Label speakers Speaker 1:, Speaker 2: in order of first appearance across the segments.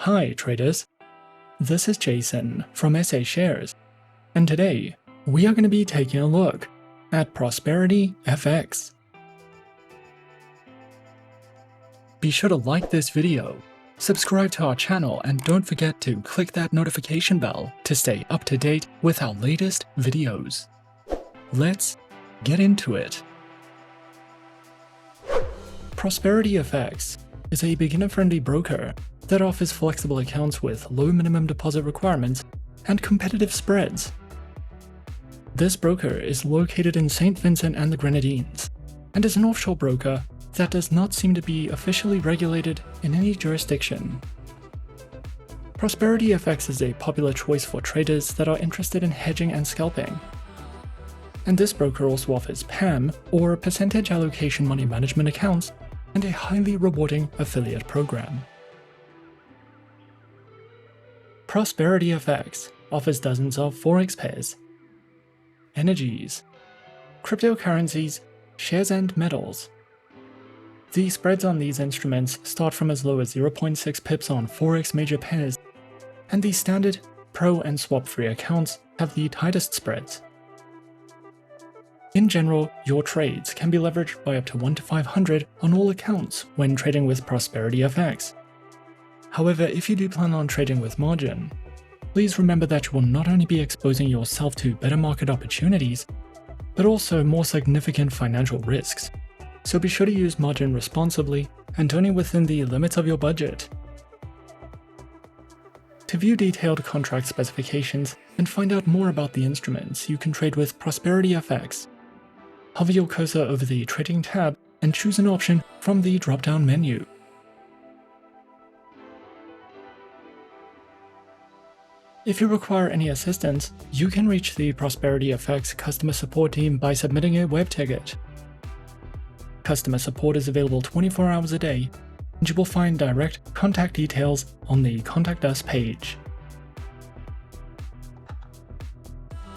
Speaker 1: Hi traders, this is Jason from SA Shares, and today we are going to be taking a look at ProsperityFX. Be sure to like this video, subscribe to our channel, and don't forget to click that notification bell to stay up to date with our latest videos. Let's get into it. ProsperityFX is a beginner-friendly broker that offers flexible accounts with low minimum deposit requirements and competitive spreads. This broker is located in St. Vincent and the Grenadines, and is an offshore broker that does not seem to be officially regulated in any jurisdiction. ProsperityFX is a popular choice for traders that are interested in hedging and scalping. And this broker also offers PAM, or Percentage Allocation Money Management accounts, and a highly rewarding affiliate program. ProsperityFX offers dozens of Forex pairs, energies, cryptocurrencies, shares and metals. The spreads on these instruments start from as low as 0.6 pips on Forex Major pairs, and the standard, pro and swap-free accounts have the tightest spreads. In general, your trades can be leveraged by up to 1 to 500 on all accounts when trading with ProsperityFX. However, if you do plan on trading with margin, please remember that you will not only be exposing yourself to better market opportunities, but also more significant financial risks. So be sure to use margin responsibly and only within the limits of your budget. To view detailed contract specifications and find out more about the instruments you can trade with ProsperityFX, hover your cursor over the Trading tab and choose an option from the drop-down menu. If you require any assistance, you can reach the ProsperityFX customer support team by submitting a web ticket. Customer support is available 24 hours a day, and you will find direct contact details on the Contact Us page.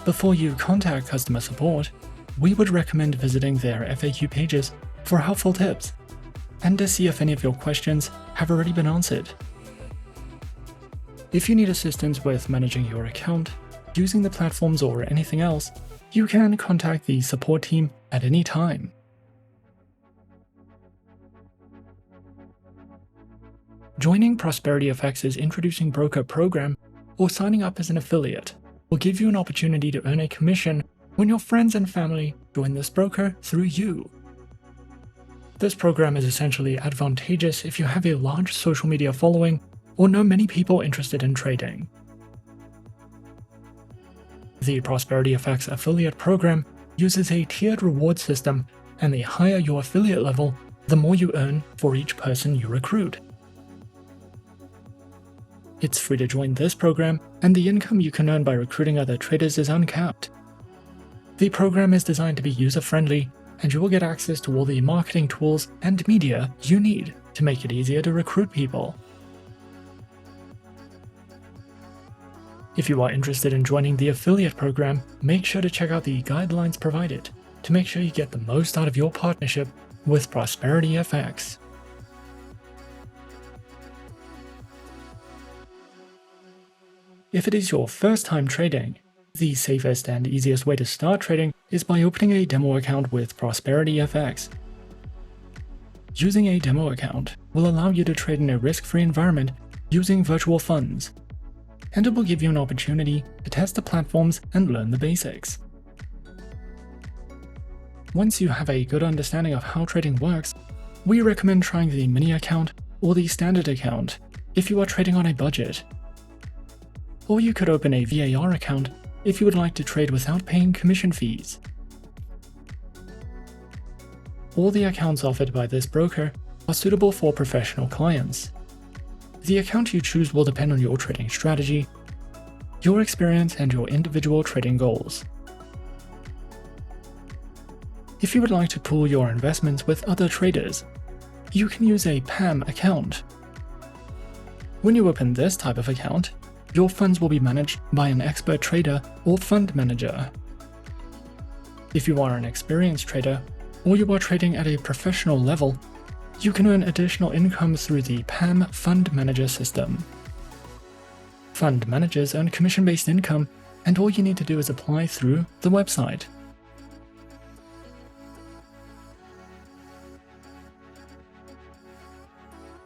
Speaker 1: Before you contact customer support, we would recommend visiting their FAQ pages for helpful tips and to see if any of your questions have already been answered. If you need assistance with managing your account, using the platforms, or anything else, you can contact the support team at any time. Joining ProsperityFX's Introducing Broker program or signing up as an affiliate will give you an opportunity to earn a commission when your friends and family join this broker through you. This program is essentially advantageous if you have a large social media following or know many people interested in trading. The ProsperityFX affiliate program uses a tiered reward system, and the higher your affiliate level, the more you earn for each person you recruit. It's free to join this program, and the income you can earn by recruiting other traders is uncapped. The program is designed to be user-friendly, and you will get access to all the marketing tools and media you need to make it easier to recruit people. If you are interested in joining the affiliate program, make sure to check out the guidelines provided to make sure you get the most out of your partnership with ProsperityFX. If it is your first time trading, the safest and easiest way to start trading is by opening a demo account with ProsperityFX. Using a demo account will allow you to trade in a risk-free environment using virtual funds, and it will give you an opportunity to test the platforms and learn the basics. Once you have a good understanding of how trading works, we recommend trying the mini account or the standard account if you are trading on a budget. Or you could open a VAR account if you would like to trade without paying commission fees. All the accounts offered by this broker are suitable for professional clients. The account you choose will depend on your trading strategy, your experience, and your individual trading goals. If you would like to pool your investments with other traders, you can use a PAM account. When you open this type of account, your funds will be managed by an expert trader or fund manager. If you are an experienced trader, or you are trading at a professional level, you can earn additional income through the PAM Fund Manager system. Fund managers earn commission-based income, and all you need to do is apply through the website.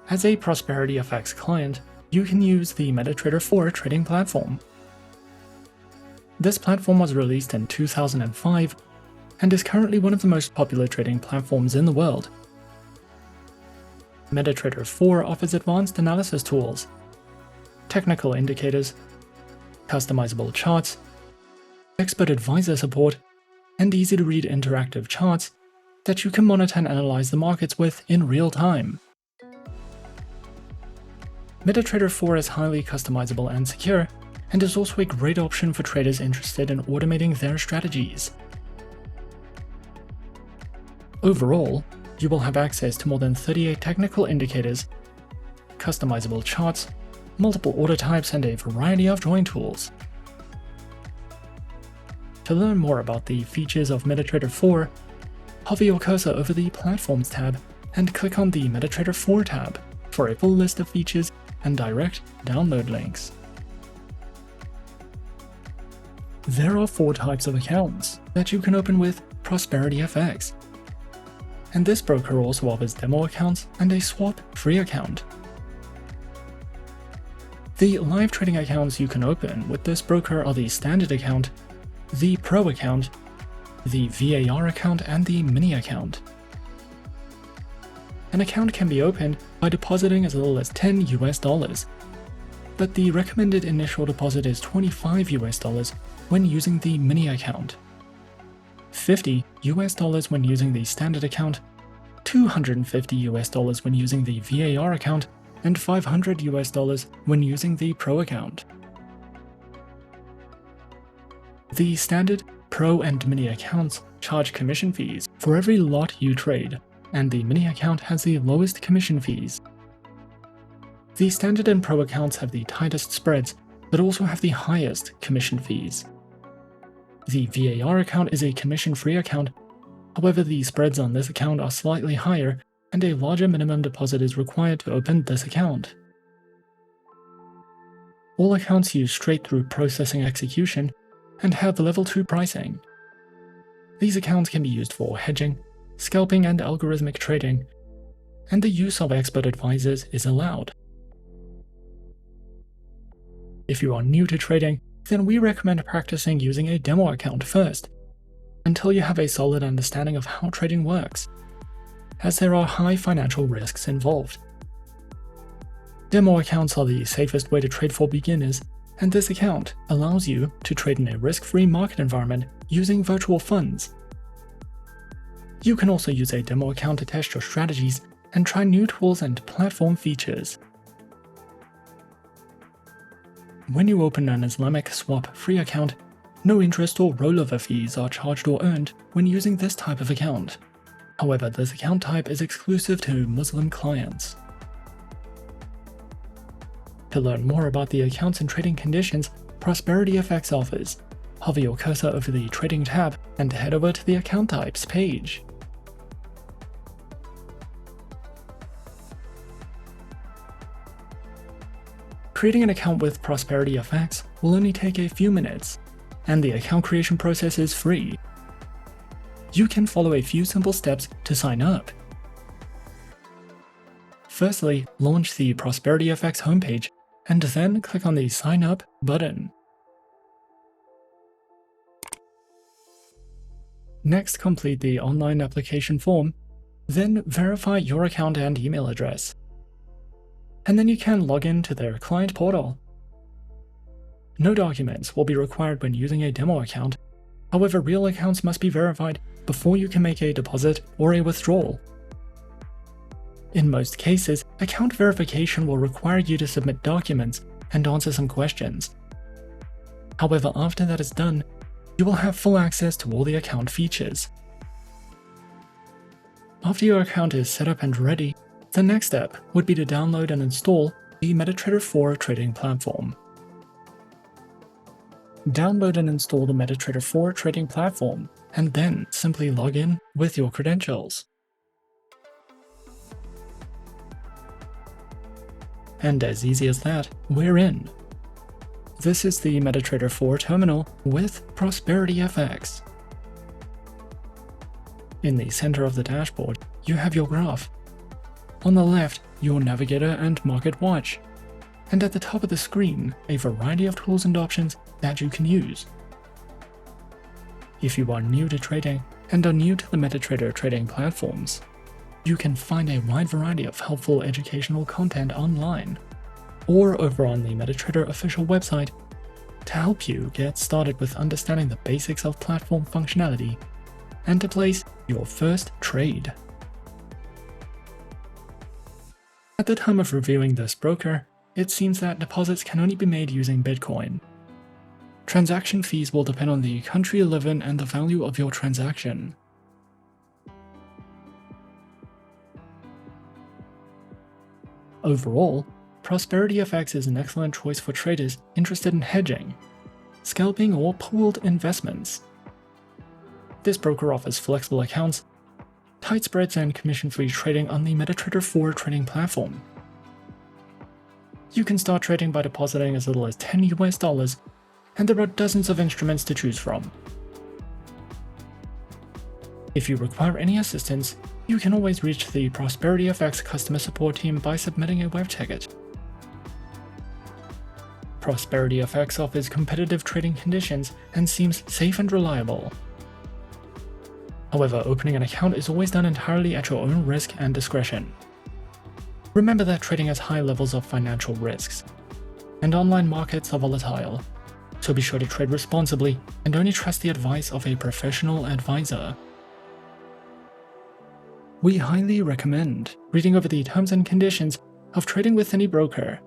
Speaker 1: As a ProsperityFX client, you can use the MetaTrader 4 trading platform. This platform was released in 2005 and is currently one of the most popular trading platforms in the world. MetaTrader 4 offers advanced analysis tools, technical indicators, customizable charts, expert advisor support, and easy-to-read interactive charts that you can monitor and analyze the markets with in real time. MetaTrader 4 is highly customizable and secure, and is also a great option for traders interested in automating their strategies. Overall, you will have access to more than 38 technical indicators, customizable charts, multiple order types, and a variety of drawing tools. To learn more about the features of MetaTrader 4, hover your cursor over the Platforms tab and click on the MetaTrader 4 tab for a full list of features and direct download links. There are 4 types of accounts that you can open with ProsperityFX, and this broker also offers demo accounts and a swap-free account. The live trading accounts you can open with this broker are the Standard account, the Pro account, the VAR account, and the Mini account. An account can be opened by depositing as little as $10 US, but the recommended initial deposit is $25 US when using the Mini account, $50 US when using the Standard account, $250 US when using the VAR account, and $500 US when using the Pro account. The Standard, Pro, and Mini accounts charge commission fees for every lot you trade, and the Mini account has the lowest commission fees. The Standard and Pro accounts have the tightest spreads, but also have the highest commission fees. The VAR account is a commission-free account, however the spreads on this account are slightly higher, and a larger minimum deposit is required to open this account. All accounts use straight-through processing execution and have level 2 pricing. These accounts can be used for hedging, scalping, and algorithmic trading, and the use of expert advisors is allowed. If you are new to trading, then we recommend practicing using a demo account first, until you have a solid understanding of how trading works, as there are high financial risks involved. Demo accounts are the safest way to trade for beginners, and this account allows you to trade in a risk-free market environment using virtual funds. You can also use a demo account to test your strategies and try new tools and platform features. When you open an Islamic swap-free account, no interest or rollover fees are charged or earned when using this type of account. However, this account type is exclusive to Muslim clients. To learn more about the accounts and trading conditions ProsperityFX offers, hover your cursor over the Trading tab and head over to the Account Types page. Creating an account with ProsperityFX will only take a few minutes, and the account creation process is free. You can follow a few simple steps to sign up. Firstly, launch the ProsperityFX homepage, and then click on the Sign Up button. Next, complete the online application form, then verify your account and email address. And then you can log in to their client portal. No documents will be required when using a demo account, however real accounts must be verified before you can make a deposit or a withdrawal. In most cases, account verification will require you to submit documents and answer some questions. However, after that is done, you will have full access to all the account features. After your account is set up and ready, the next step would be to download and install the MetaTrader 4 trading platform. Download and install the MetaTrader 4 trading platform, and then simply log in with your credentials. And as easy as that, we're in. This is the MetaTrader 4 terminal with ProsperityFX. In the center of the dashboard, you have your graph. On the left, your navigator and market watch. And at the top of the screen, a variety of tools and options that you can use. If you are new to trading and are new to the MetaTrader trading platforms, you can find a wide variety of helpful educational content online or over on the MetaTrader official website to help you get started with understanding the basics of platform functionality and to place your first trade. At the time of reviewing this broker, it seems that deposits can only be made using Bitcoin. Transaction fees will depend on the country you live in and the value of your transaction. Overall, ProsperityFX is an excellent choice for traders interested in hedging, scalping, or pooled investments. This broker offers flexible accounts, tight spreads, and commission-free trading on the MetaTrader 4 trading platform. You can start trading by depositing as little as $10 US, and there are dozens of instruments to choose from. If you require any assistance, you can always reach the ProsperityFX customer support team by submitting a web ticket. ProsperityFX offers competitive trading conditions and seems safe and reliable. However, opening an account is always done entirely at your own risk and discretion. Remember that trading has high levels of financial risks, and online markets are volatile, so be sure to trade responsibly and only trust the advice of a professional advisor. We highly recommend reading over the terms and conditions of trading with any broker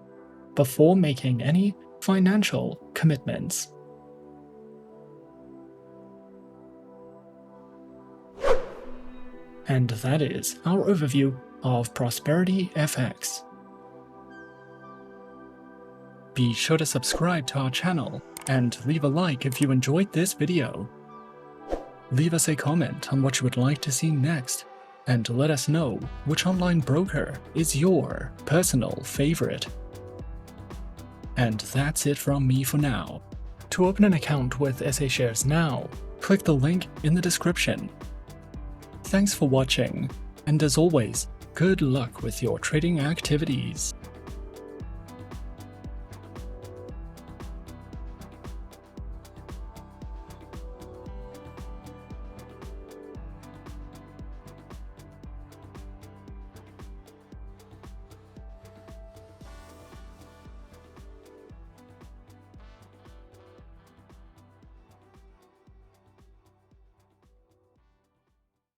Speaker 1: before making any financial commitments. And that is our overview of ProsperityFX. Be sure to subscribe to our channel and leave a like if you enjoyed this video. Leave us a comment on what you would like to see next, and let us know which online broker is your personal favorite. And that's it from me for now. To open an account with SA Shares now, click the link in the description. Thanks for watching, and as always, good luck with your trading activities.